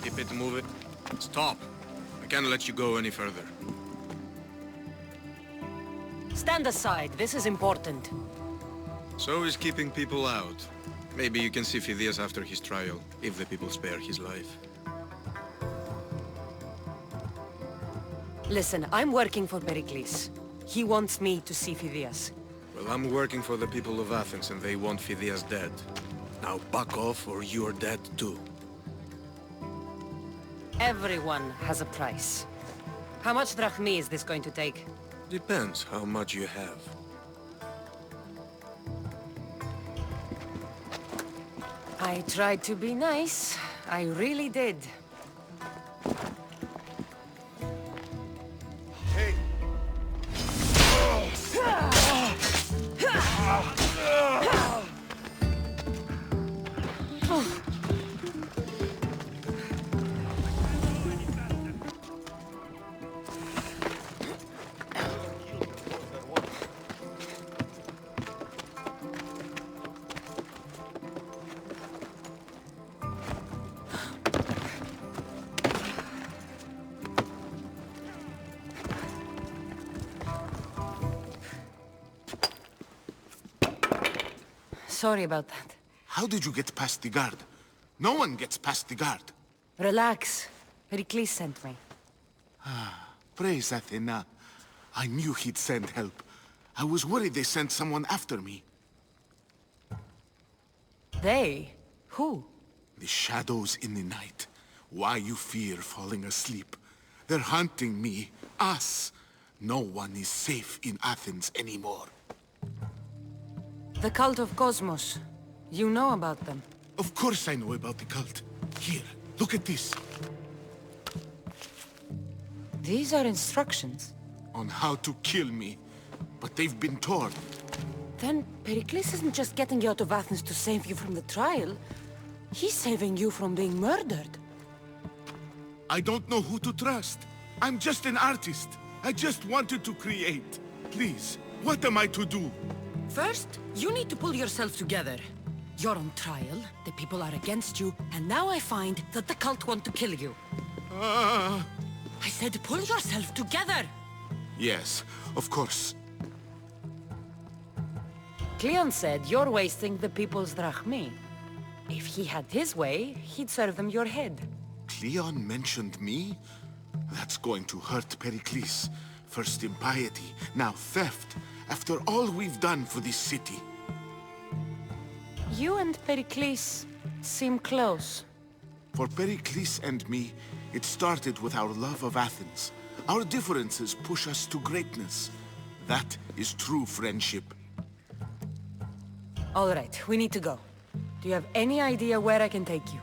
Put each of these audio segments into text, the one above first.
Keep it moving. Stop. I can't let you go any further. Stand aside. This is important. So is keeping people out. Maybe you can see Phidias after his trial, if the people spare his life. Listen, I'm working for Pericles. He wants me to see Phidias. Well, I'm working for the people of Athens, and they want Phidias dead. Now back off, or you're dead too. Everyone has a price. How much drachmi is this going to take? Depends how much you have. I tried to be nice. I really did. Hey! Sorry about that. How did you get past the guard? No one gets past the guard. Relax. Pericles sent me. Praise Athena. I knew he'd send help. I was worried they sent someone after me. They? Who? The shadows in the night. Why you fear falling asleep. They're hunting me. Us. No one is safe in Athens anymore. The cult of Cosmos. You know about them. Of course I know about the cult. Here, look at this. These are instructions. On how to kill me. But they've been torn. Then Pericles isn't just getting you out of Athens to save you from the trial. He's saving you from being murdered. I don't know who to trust. I'm just an artist. I just wanted to create. Please, what am I to do? First, you need to pull yourself together. You're on trial, the people are against you, and now I find that the cult want to kill you. I said pull yourself together! Yes, of course. Cleon said you're wasting the people's drachmi. If he had his way, he'd serve them your head. Cleon mentioned me? That's going to hurt Pericles. First impiety, now theft. After all we've done for this city. You and Pericles seem close. For Pericles and me, it started with our love of Athens. Our differences push us to greatness. That is true friendship. All right, we need to go. Do you have any idea where I can take you?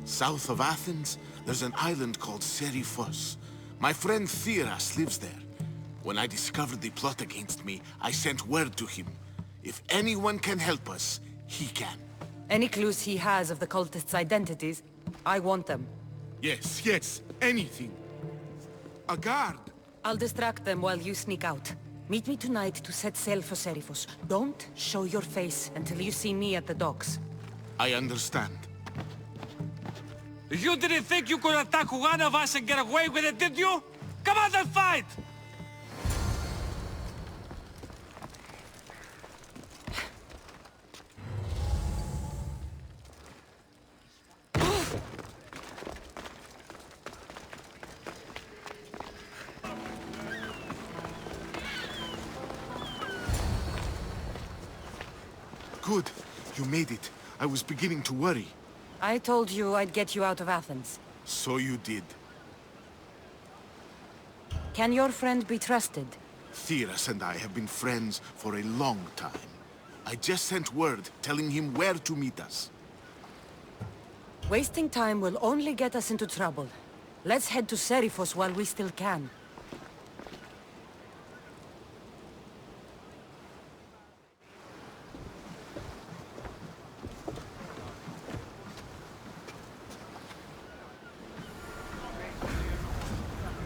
South of Athens, there's an island called Seriphos. My friend Theras lives there. When I discovered the plot against me, I sent word to him. If anyone can help us, he can. Any clues he has of the cultists' identities, I want them. Yes, yes, anything. A guard! I'll distract them while you sneak out. Meet me tonight to set sail for Seriphos. Don't show your face until you see me at the docks. I understand. You didn't think you could attack one of us and get away with it, did you? Come on and fight! Good. You made it. I was beginning to worry. I told you I'd get you out of Athens. So you did. Can your friend be trusted? Theras and I have been friends for a long time. I just sent word telling him where to meet us. Wasting time will only get us into trouble. Let's head to Seriphos while we still can.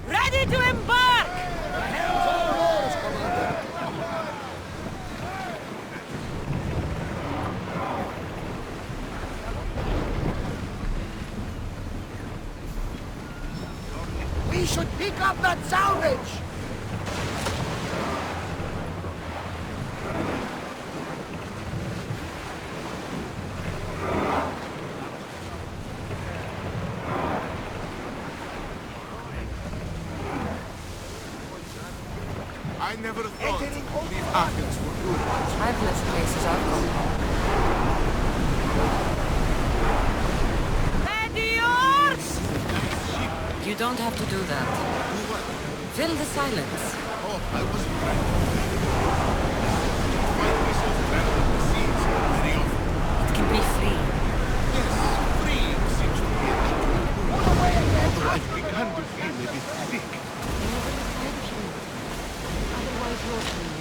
Ready to embark! We should pick up that salvage! I never thought these Athens were good. Travelers' places are gone. Meteors! You don't have to do that. Do what? Fill the silence. Oh, I wasn't ready. I find myself traveling the seas very often. It can be free. Yes, freeing seems to be a natural move. Although I've begun to feel a bit sick. Otherwise, you're free.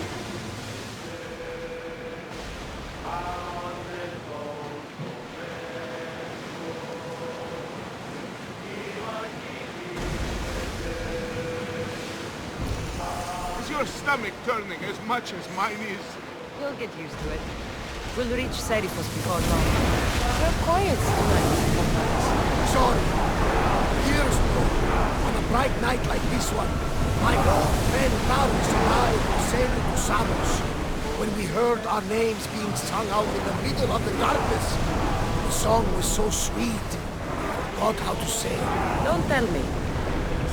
Is your stomach turning as much as mine is? You'll get used to it. We'll reach Serifos before long. You're quiet tonight. Sorry. Years ago, on a bright night like this one, my old friend Carlos and I were sailing to Samos when we heard our names being sung out in the middle of the darkness. The song was so sweet. I forgot how to say it. Don't tell me.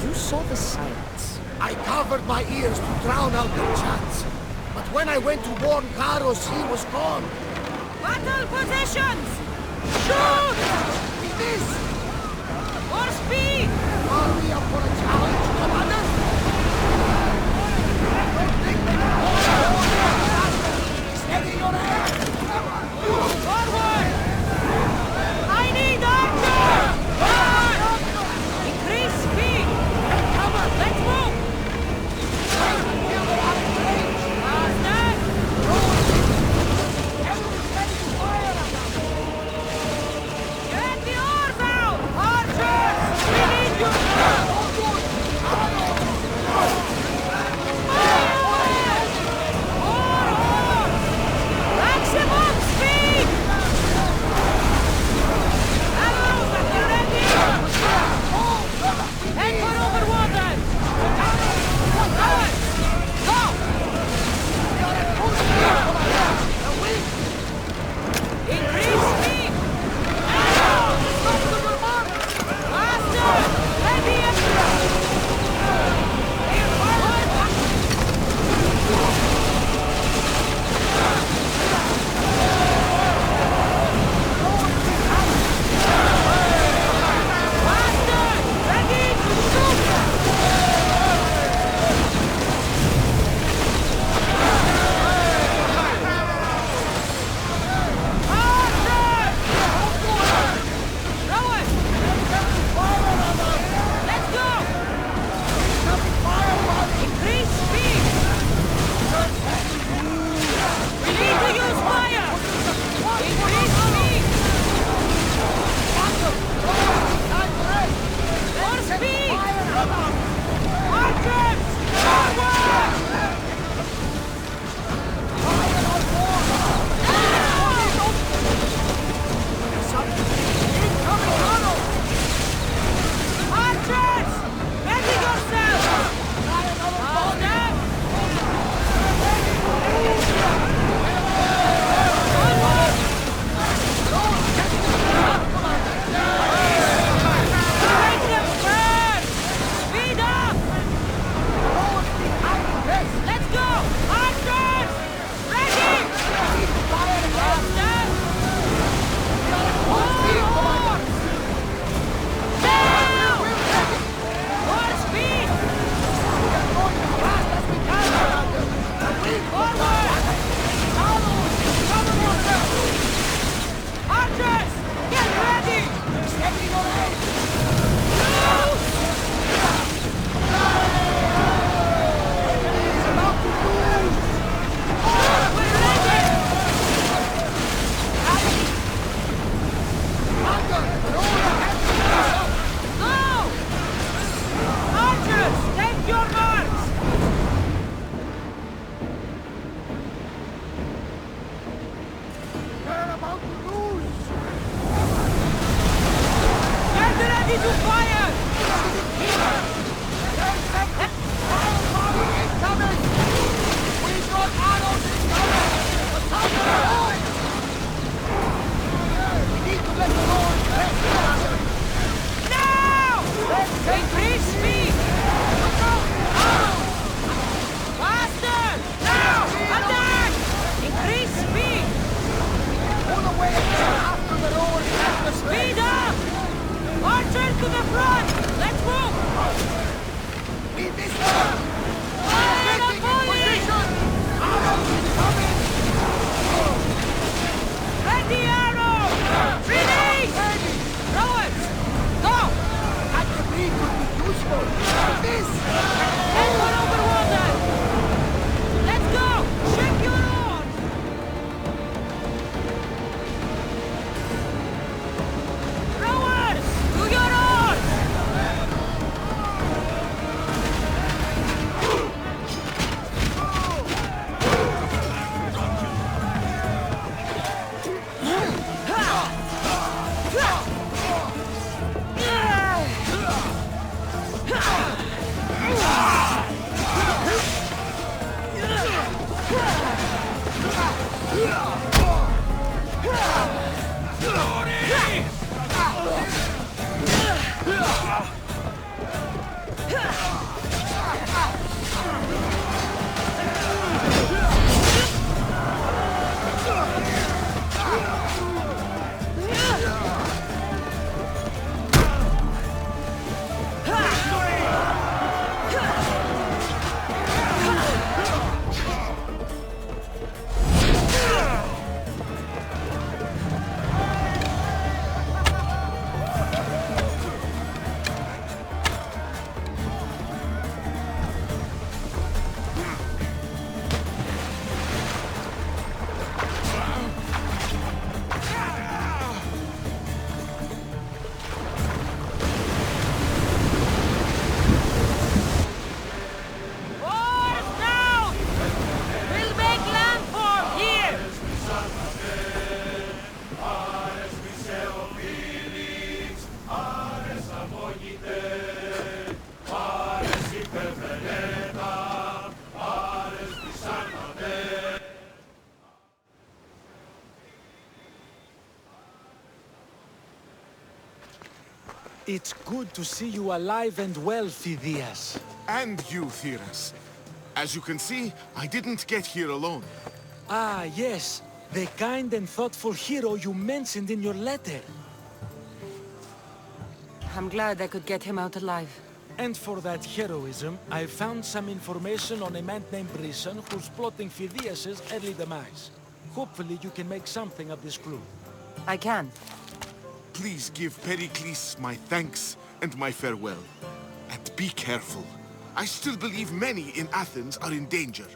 You saw the silence. I covered my ears to drown out the chants. But when I went to warn Carlos, he was gone. Battle positions! Shoot! We missed! More speed! Are we up for a challenge, Commander? Steady your hand! Forward! I need archer! Forward! Increase speed! Come on, let's move! Faster! Get the oars out! Archers! We need you! Maximum speed! Arrows at the ready! Head for over water! Forward! Go! Increase speed! Faster! Ready and faster! Ready to shoot! Let's go! Increase speed! We need to use fire! Increase speed! More speed! Archers! Forward! Archers! Ready yourself! Faster! Make them burn! Speed up! Let's go! Archers! Ready! Faster! More! Down! More speed! Forward! Archers! Get ready! We're ready! Go! Archers, take your marks! We're about to lose! Get ready to fire! It's good to see you alive and well, Phidias. And you, Theras. As you can see, I didn't get here alone. Ah, yes. The kind and thoughtful hero you mentioned in your letter. I'm glad I could get him out alive. And for that heroism, I found some information on a man named Brisson who's plotting Phidias' early demise. Hopefully you can make something of this clue. I can. Please give Pericles my thanks and my farewell. And be careful. I still believe many in Athens are in danger.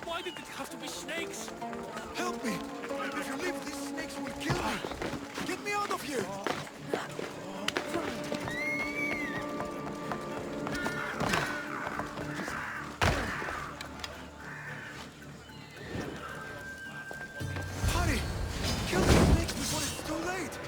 Why did it have to be snakes? Help me! If you leave, these snakes will kill me! Get me out of here! Hurry! Kill the snakes before it's too late!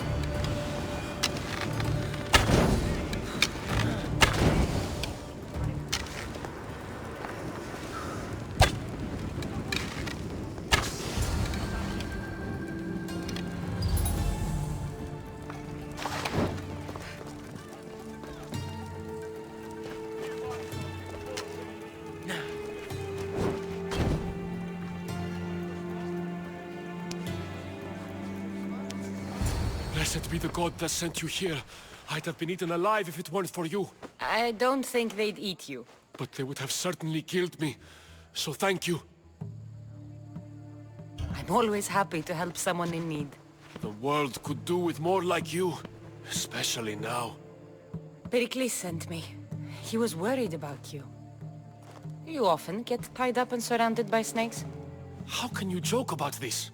Blessed be the god that sent you here. I'd have been eaten alive if it weren't for you. I don't think they'd eat you. But they would have certainly killed me. So thank you. I'm always happy to help someone in need. The world could do with more like you. Especially now. Pericles sent me. He was worried about you. You often get tied up and surrounded by snakes? How can you joke about this?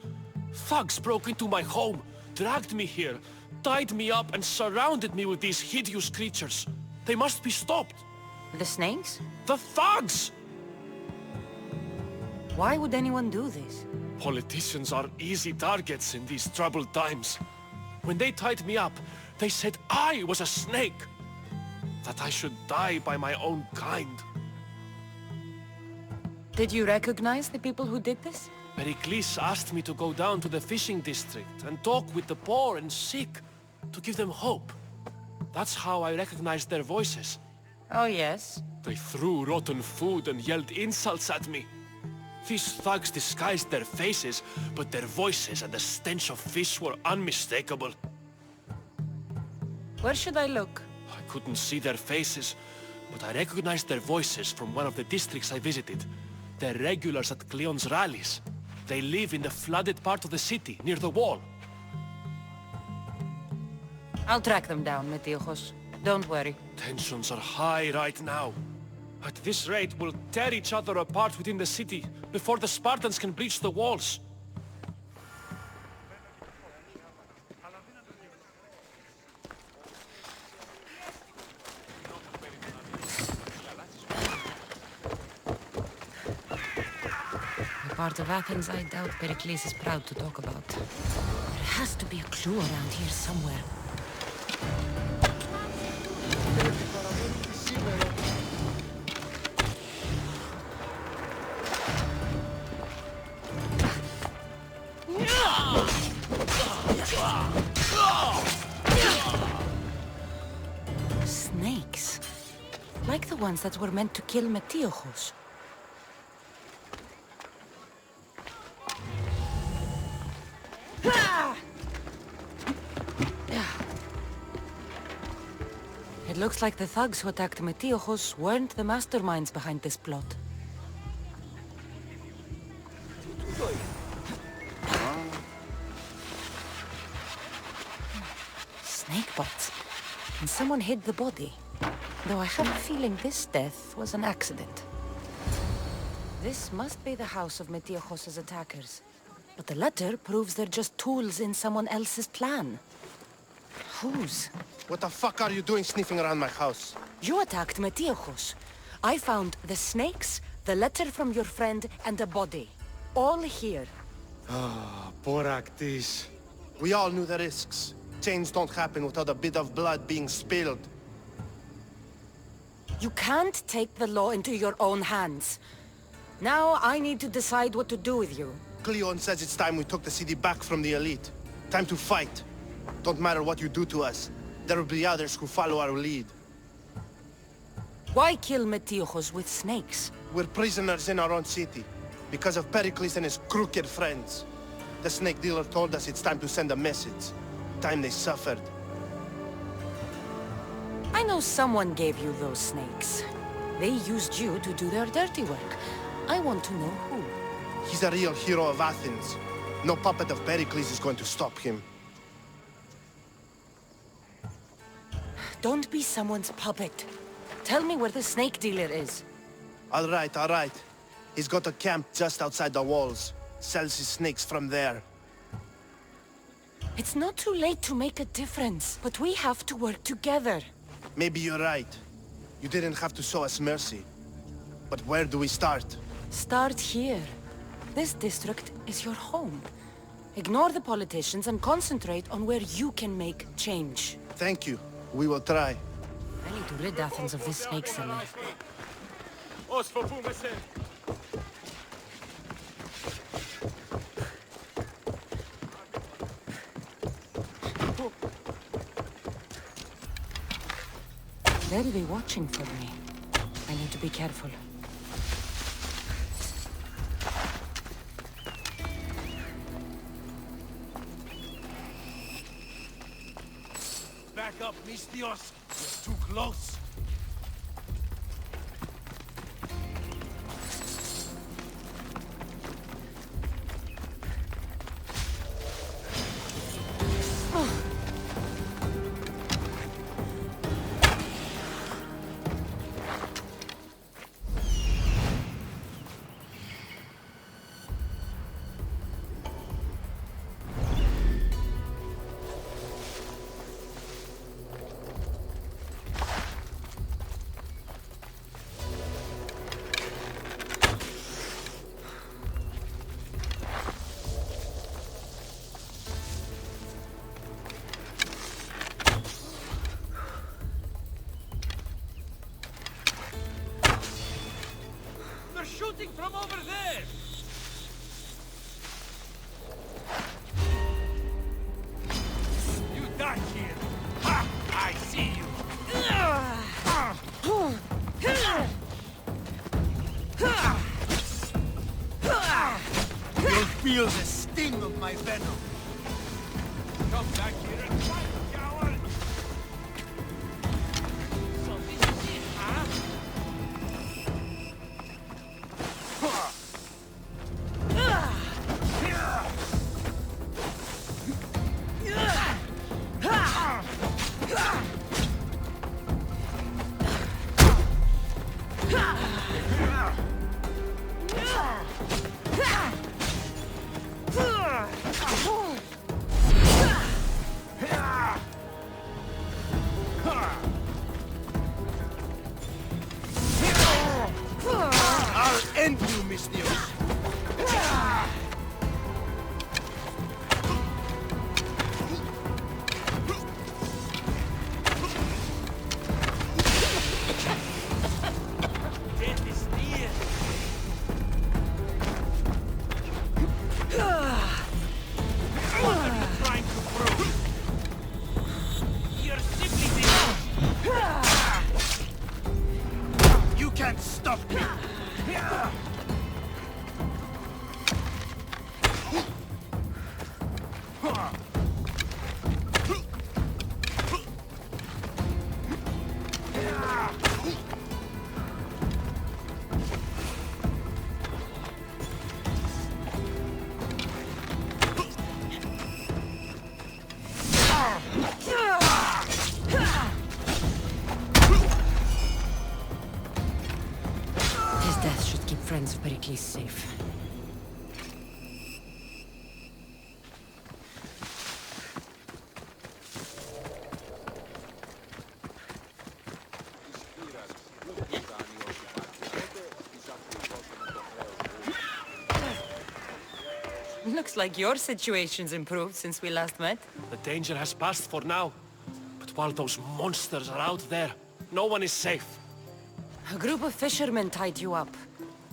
Thugs broke into my home, dragged me here, tied me up and surrounded me with these hideous creatures. They must be stopped. The snakes? The thugs! Why would anyone do this? Politicians are easy targets in these troubled times. When they tied me up, they said I was a snake. That I should die by my own kind. Did you recognize the people who did this? Pericles asked me to go down to the fishing district and talk with the poor and sick, to give them hope. That's how I recognized their voices. Oh, yes. They threw rotten food and yelled insults at me. These thugs disguised their faces, but their voices and the stench of fish were unmistakable. Where should I look? I couldn't see their faces, but I recognized their voices from one of the districts I visited. They're regulars at Cleon's rallies. They live in the flooded part of the city, near the wall. I'll track them down, Metiojos. Don't worry. Tensions are high right now. At this rate, we'll tear each other apart within the city before the Spartans can breach the walls. part of Athens I doubt Pericles is proud to talk about. There has to be a clue around here somewhere. Snakes. Like the ones that were meant to kill Metiochos. It looks like the thugs who attacked Metiochos weren't the masterminds behind this plot. Snake bites. And someone hid the body. Though I have a feeling this death was an accident. This must be the house of Metiochos' attackers. But the letter proves they're just tools in someone else's plan. Whose? What the fuck are you doing sniffing around my house? You attacked Metiochos. I found the snakes, the letter from your friend, and a body. All here. Poraktis. We all knew the risks. Change don't happen without a bit of blood being spilled. You can't take the law into your own hands. Now I need to decide what to do with you. Cleon says it's time we took the city back from the elite. Time to fight. Don't matter what you do to us. There will be others who follow our lead. Why kill Metiochos with snakes? We're prisoners in our own city. Because of Pericles and his crooked friends. The snake dealer told us it's time to send a message. Time they suffered. I know someone gave you those snakes. They used you to do their dirty work. I want to know who. He's a real hero of Athens. No puppet of Pericles is going to stop him. Don't be someone's puppet. Tell me where the snake dealer is. All right. He's got a camp just outside the walls. Sells his snakes from there. It's not too late to make a difference, but we have to work together. Maybe you're right. You didn't have to show us mercy. But where do we start? Start here. This district is your home. Ignore the politicians and concentrate on where you can make change. Thank you. We will try. I need to rid Athens of this snake seller. They'll be watching for me. I need to be careful. Back up, Mistios. You're too close. Shooting from over there! You die here! Ha! I see you! You'll feel the sting of my venom. Come back here and fight, coward! So this is it, huh? His death should keep friends of Pericles safe. Looks like your situation's improved since we last met. The danger has passed for now. But while those monsters are out there, no one is safe. A group of fishermen tied you up.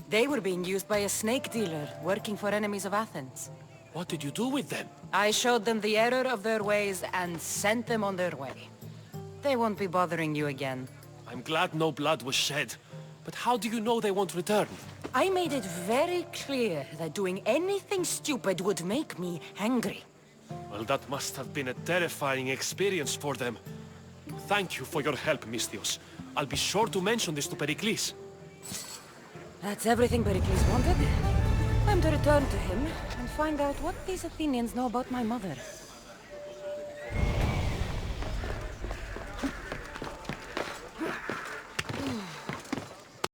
They were being used by a snake dealer working for enemies of Athens. What did you do with them? I showed them the error of their ways and sent them on their way. They won't be bothering you again. I'm glad no blood was shed. But how do you know they won't return? I made it very clear that doing anything stupid would make me angry. Well, that must have been a terrifying experience for them. Thank you for your help, Misthios. I'll be sure to mention this to Pericles. That's everything Pericles wanted. I'm to return to him and find out what these Athenians know about my mother.